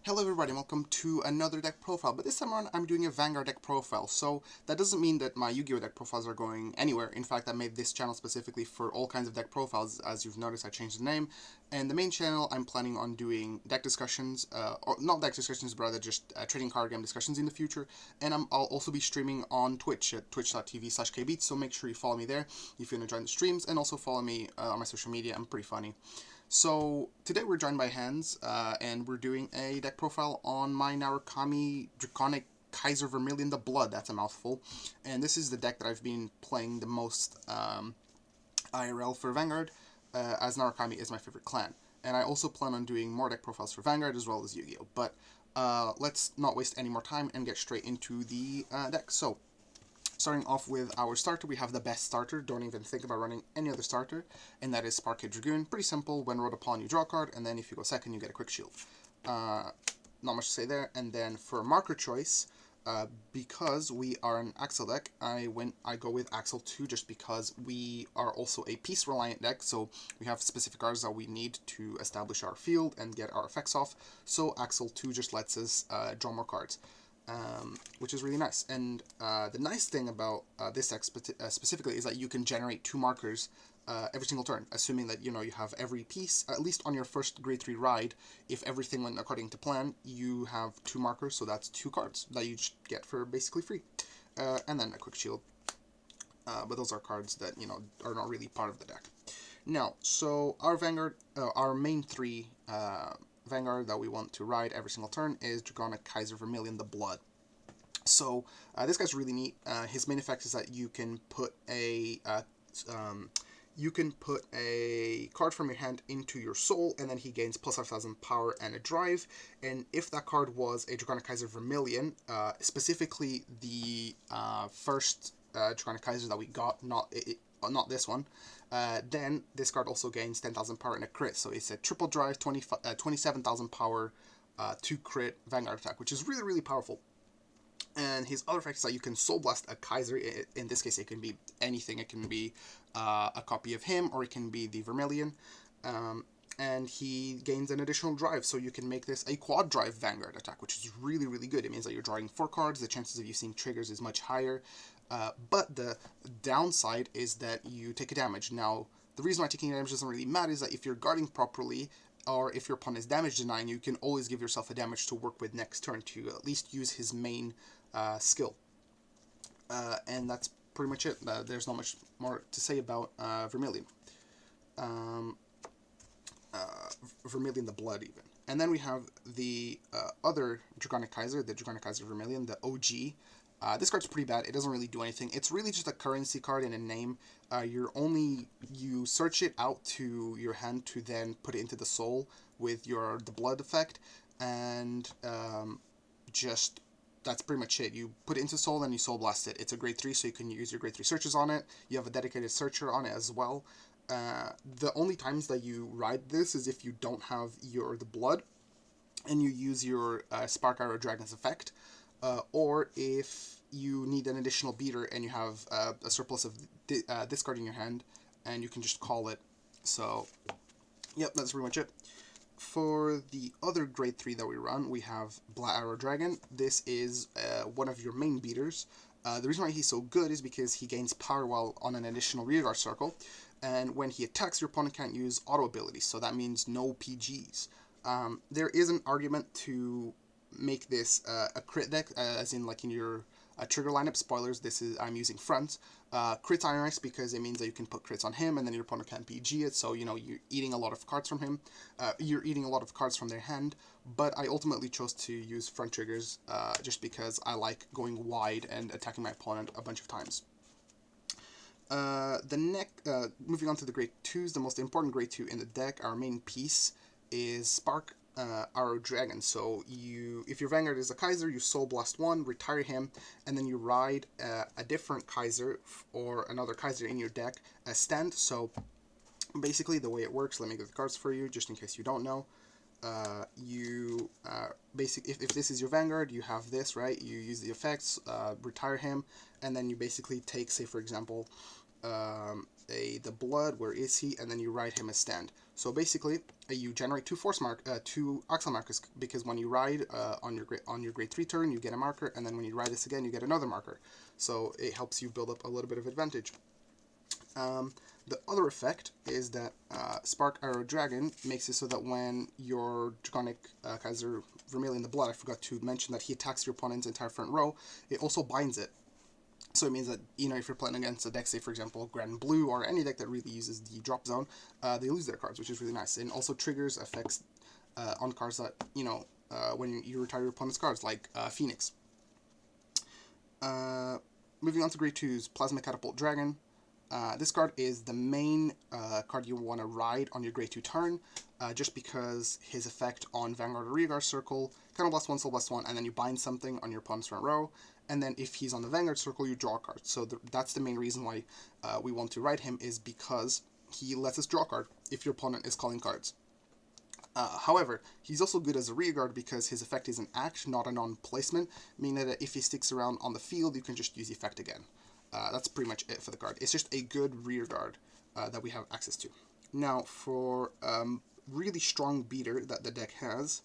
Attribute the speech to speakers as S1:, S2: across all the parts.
S1: Hello everybody, welcome to another deck profile, but this time around I'm doing a Vanguard deck profile, so that doesn't mean that my Yu-Gi-Oh! Deck profiles are going anywhere. In fact, I made this channel specifically for all kinds of deck profiles. As you've noticed, I changed the name, and the main channel I'm planning on doing deck discussions, or not deck discussions, but rather just trading card game discussions in the future, and I'll also be streaming on Twitch at twitch.tv/kbeats, so make sure you follow me there if you want to join the streams, and also follow me on my social media. I'm pretty funny. So today we're joined by Hans, and we're doing a deck profile on my Narukami Draconic Kaiser Vermilion the Blood. That's a mouthful. And this is the deck that I've been playing the most IRL for Vanguard, as Narukami is my favorite clan. And I also plan on doing more deck profiles for Vanguard as well as Yu-Gi-Oh! But let's not waste any more time and get straight into the deck. So starting off with our starter, we have the best starter. Don't even think about running any other starter, and that is Spark Kid Dragoon. Pretty simple. When rolled upon, you draw a card, and then if you go second, you get a quick shield. Uh, Not much to say there. And then for marker choice, because we are an Axel deck, I go with Axel 2 just because we are also a piece reliant deck, so we have specific cards that we need to establish our field and get our effects off. So Axel 2 just lets us draw more cards. Which is really nice. And the nice thing about this deck specifically is that you can generate two markers every single turn, assuming that you have every piece, at least on your first grade 3 ride. If everything went according to plan, you have two markers, so that's two cards that you just get for basically free. And then a quick shield. But those are cards that are not really part of the deck. Now, so our Vanguard, our main three Vanguard that we want to ride every single turn is Draconic Kaiser Vermilion the Blood. So this guy's really neat. His main effect is that you can put a card from your hand into your soul, and then he gains plus 5,000 power and a drive. And if that card was a Draconic Kaiser Vermilion, specifically the first Draconic Kaiser that we got, not this one, then this card also gains 10,000 power and a crit. So it's a triple drive, 27,000 power, 2 crit Vanguard attack, which is really, really powerful. And his other effect is that you can Soul Blast a Kaiser. In this case, it can be anything. It can be a copy of him, or it can be the Vermilion. And he gains an additional drive, so you can make this a quad drive Vanguard attack, which is really, really good. It means that you're drawing 4 cards. The chances of you seeing triggers is much higher. But the downside is that you take a damage. Now, the reason why taking damage doesn't really matter is that if you're guarding properly, or if your opponent is damage denying, you can always give yourself a damage to work with next turn to at least use his main skill. And that's pretty much it. There's not much more to say about Vermilion. Um, Vermilion the Blood, even. And then we have the other Draconic Kaiser, the Draconic Kaiser Vermilion, the OG. This card's pretty bad. It doesn't really do anything. It's really just a currency card in a name. You search it out to your hand to then put it into the soul with the blood effect, and just that's pretty much it. You put it into soul, and you soul blast it. It's a grade 3, so you can use your grade 3 searches on it. You have a dedicated searcher on it as well. The only times that you ride this is if you don't have the blood, and you use your Spark Arrow Dragon's effect, or if you need an additional beater and you have a surplus of this card in your hand, and you can just call it. So, yep, that's pretty much it. For the other grade 3 that we run, we have Black Arrow Dragon. This is one of your main beaters. The reason why he's so good is because he gains power while on an additional rearguard circle, and when he attacks, your opponent can't use auto abilities, so that means no PGs. There is an argument to make this a crit deck, as in like in your trigger lineup. Spoilers, I'm using front. Crits are nice because it means that you can put crits on him, and then your opponent can't PG it, so you're eating a lot of cards from him. You're eating a lot of cards from their hand, but I ultimately chose to use front triggers just because I like going wide and attacking my opponent a bunch of times. Moving on to the grade 2s, the most important grade 2 in the deck, our main piece is Spark Arrow Dragon. So if your Vanguard is a Kaiser, you Soul Blast 1, retire him, and then you ride a different Kaiser or another Kaiser in your deck as stand. So basically the way it works, let me get the cards for you just in case you don't know. If this is your Vanguard, you have this, right? You use the effects, retire him, and then you basically take, say for example, the blood, where is he, and then you ride him as stand. So basically, you generate two axle markers, because when you ride on your grade 3 turn, you get a marker, and then when you ride this again, you get another marker. So it helps you build up a little bit of advantage. The other effect is that Spark Arrow Dragon makes it so that when your Draconic Kaiser Vermilion the Blood, I forgot to mention that he attacks your opponent's entire front row, it also binds it. So it means that, if you're playing against a deck, say for example Grand Blue, or any deck that really uses the drop zone, they lose their cards, which is really nice. And also triggers effects on cards that, when you retire your opponent's cards, like Phoenix. Moving on to grade 2's Plasma Catapult Dragon. This card is the main card you want to ride on your grade 2 turn, just because his effect on Vanguard or Rearguard Circle, Counterblast 1, Soul Blast 1, and then you bind something on your opponent's front row, and then if he's on the Vanguard Circle, you draw a card. So that's the main reason why we want to ride him, is because he lets us draw a card if your opponent is calling cards. However, he's also good as a rearguard because his effect is an act, not a non-placement, meaning that if he sticks around on the field, you can just use the effect again. That's pretty much it for the card. It's just a good rearguard that we have access to. Now, for really strong beater that the deck has,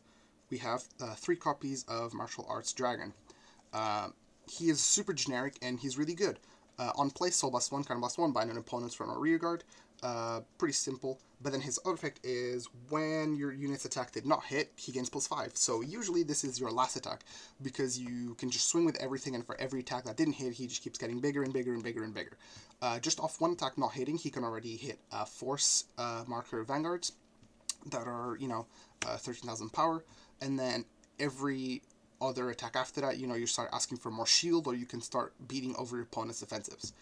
S1: we have 3 copies of Martial Arts Dragon. He is super generic, and he's really good. On play, Soul Blast 1, Counterblast 1, bind an opponent's front or rearguard. Pretty simple. But then his other effect is when your unit's attack did not hit, he gains +5. So usually this is your last attack, because you can just swing with everything, and for every attack that didn't hit, he just keeps getting bigger and bigger and bigger and bigger. Just off one attack not hitting, he can already hit Force marker Vanguards that are, 13,000 power, and then every other attack after that, you start asking for more shield, or you can start beating over your opponent's defensives.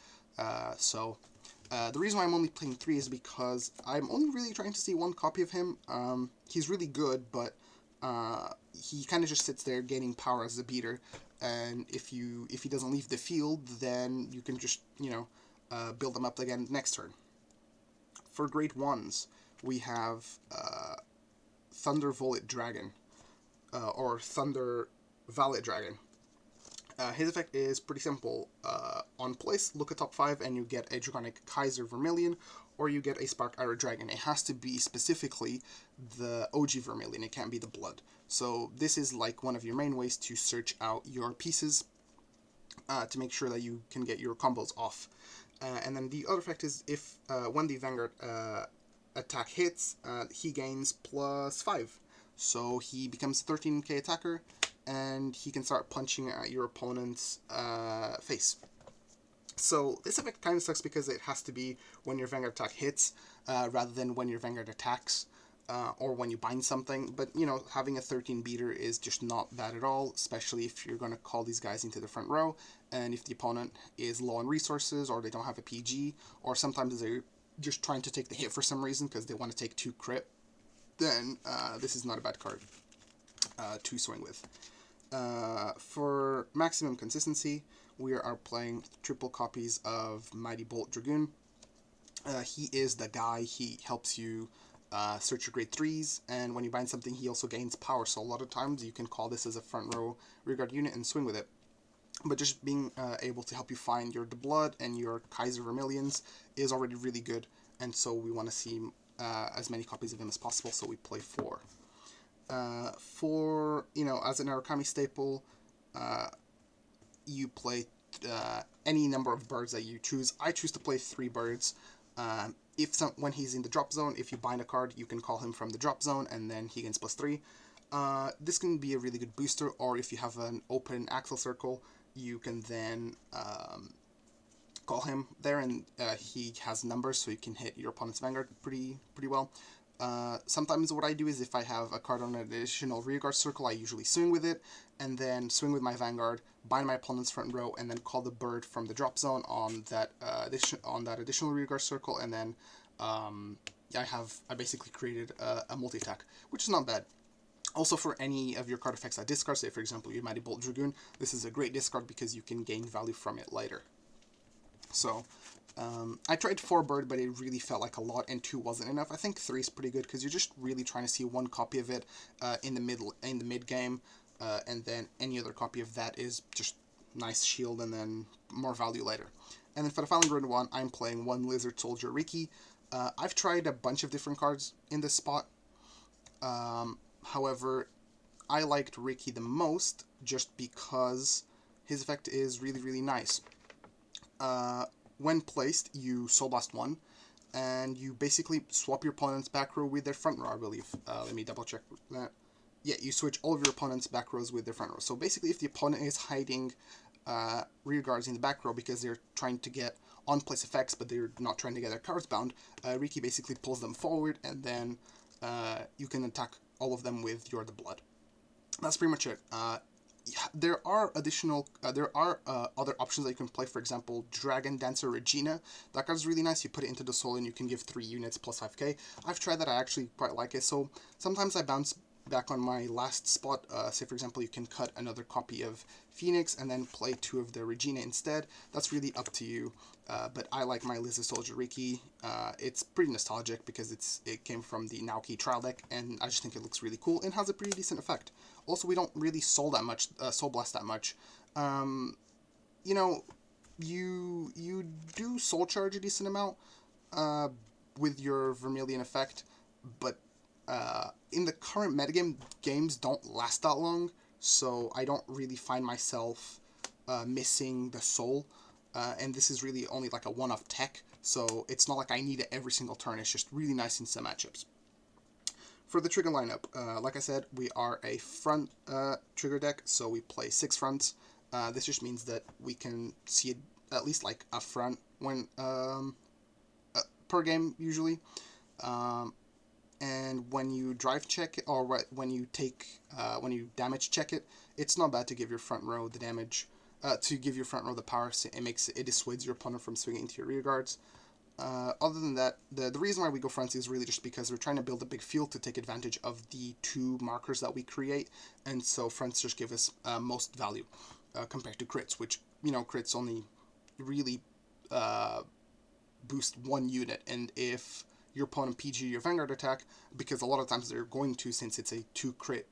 S1: The reason why I'm only playing 3 is because I'm only really trying to see 1 copy of him. He's really good, but he kind of just sits there gaining power as a beater, and if he doesn't leave the field, then you can just, build him up again next turn. For grade 1s, we have Thunder Volet Dragon, or Thunder Valet Dragon. His effect is pretty simple. On place, look at top 5 and you get a Draconic Kaiser Vermilion, or you get a Spark Arrow Dragon. It has to be specifically the OG Vermilion, it can't be the Blood. So this is like one of your main ways to search out your pieces to make sure that you can get your combos off. And then the other effect is if when the Vanguard attack hits, he gains +5. So he becomes a 13k attacker, and he can start punching at your opponent's face. So this effect kind of sucks because it has to be when your Vanguard attack hits, rather than when your Vanguard attacks, or when you bind something. But, having a 13 beater is just not bad at all, especially if you're going to call these guys into the front row, and if the opponent is low on resources, or they don't have a PG, or sometimes they're just trying to take the hit for some reason because they want to take 2 crit, then this is not a bad card to swing with. For maximum consistency, we are playing triple copies of Mighty Bolt Dragoon. He is the guy. He helps you search your grade 3s, and when you bind something, he also gains power, so a lot of times you can call this as a front row rearguard unit and swing with it. But just being able to help you find your Blood and your Kaiser Vermilions is already really good, and so we want to see as many copies of him as possible, so we play 4. For, as an Arakami staple, you play any number of birds that you choose. I choose to play 3 birds. When he's in the drop zone, if you bind a card, you can call him from the drop zone, and then he gains +3. This can be a really good booster, or if you have an open axle circle, you can then call him there, and he has numbers, so you can hit your opponent's Vanguard pretty well. Sometimes what I do is if I have a card on an additional rearguard circle, I usually swing with it, and then swing with my Vanguard, bind my opponent's front row, and then call the bird from the drop zone on that additional rearguard circle, and then I basically created a multi-attack, which is not bad. Also, for any of your card effects that discard, say for example your Mighty Bolt Dragoon, this is a great discard because you can gain value from it later. So, I tried 4 bird, but it really felt like a lot, and 2 wasn't enough. I think 3 is pretty good because you're just really trying to see 1 copy of it in the mid game, and then any other copy of that is just nice shield and then more value later. And then for the final grid one, I'm playing one Lizard Soldier Riki. I've tried a bunch of different cards in this spot. However, I liked Riki the most just because his effect is really, really nice. When placed, you Soul Blast 1, and you basically swap your opponent's back row with their front row, I believe. Let me double check that. Yeah, you switch all of your opponent's back rows with their front row. So basically, if the opponent is hiding rear guards in the back row because they're trying to get on-place effects, but they're not trying to get their cards bound, Riki basically pulls them forward, and then you can attack all of them with You're the Blood. That's pretty much it. There are other options that you can play. For example, Dragon Dancer Regina. That card is really nice. You put it into the soul and you can give 3 units plus 5k. I've tried that. I actually quite like it. So sometimes I bounce back on my last spot. Say, for example, you can cut another copy of Phoenix and then play 2 of the Regina instead. That's really up to you. But I like my Lizard Soldier Riki. It's pretty nostalgic because it came from the Naoki trial deck, and I just think it looks really cool and has a pretty decent effect. Also, we don't really Soul Blast that much. You know, you do Soul Charge a decent amount with your Vermilion effect, but in the current metagame, games don't last that long, so I don't really find myself missing the Soul. And this is really only like a one-off tech, so it's not like I need it every single turn. It's just really nice in some matchups. For the trigger lineup, like I said, we are a front trigger deck, so we play 6 fronts. This just means that we can see at least like a front when per game usually. And when you drive check it, or when you damage check it, it's not bad to give your front row the damage. To give your front row the power, so it dissuades your opponent from swinging into your rear guards. Other than that, the reason why we go fronts is really just because we're trying to build a big field to take advantage of the 2 markers that we create, and so fronts just give us most value compared to crits, which, you know, crits only really boost 1 unit, and if your opponent PG your Vanguard attack, because a lot of times they're going to, since it's a 2 crit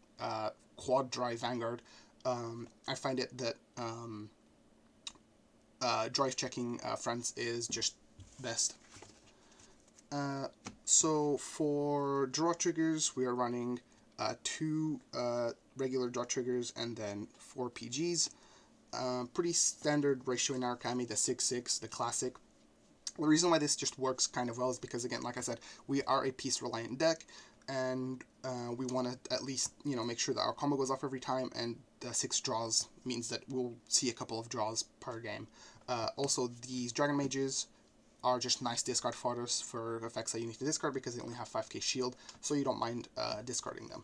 S1: quad drive Vanguard, I find it that drive checking fronts is just best. So for draw triggers, we are running 2 regular draw triggers and then 4 PGs. Pretty standard ratio in Arakami, the 6/6, the classic. The reason why this just works kind of well is because, again, like I said, we are a piece reliant deck, and we want to at least, you know, make sure that our combo goes off every time, and the 6 draws means that we'll see a couple of draws per game. Also, these Dragon Mages are just nice discard fodders for effects that you need to discard because they only have 5k shield, so you don't mind discarding them.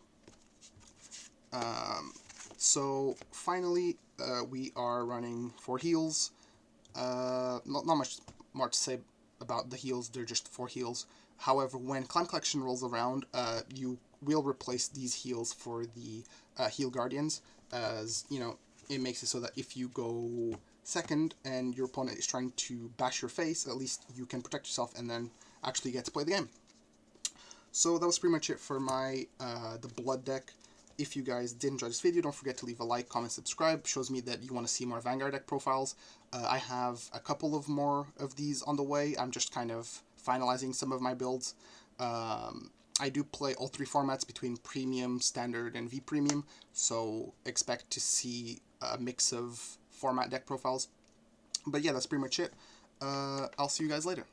S1: So finally, we are running 4 heals. Not much more to say about the heals, they're just 4 heals. However, when Clan Collection rolls around, you will replace these heals for the Heal Guardians, as, you know, it makes it so that if you go second and your opponent is trying to bash your face, at least you can protect yourself and then actually get to play the game. So that was pretty much it for my the Blood deck. If you guys did enjoy this video, don't forget to leave a like, comment, subscribe. Shows me that you want to see more Vanguard deck profiles. I have a couple of more of these on the way. I'm just kind of finalizing some of my builds. I do play all 3 formats between Premium, Standard, and V Premium, so expect to see a mix of format deck profiles. But yeah, that's pretty much it. I'll see you guys later.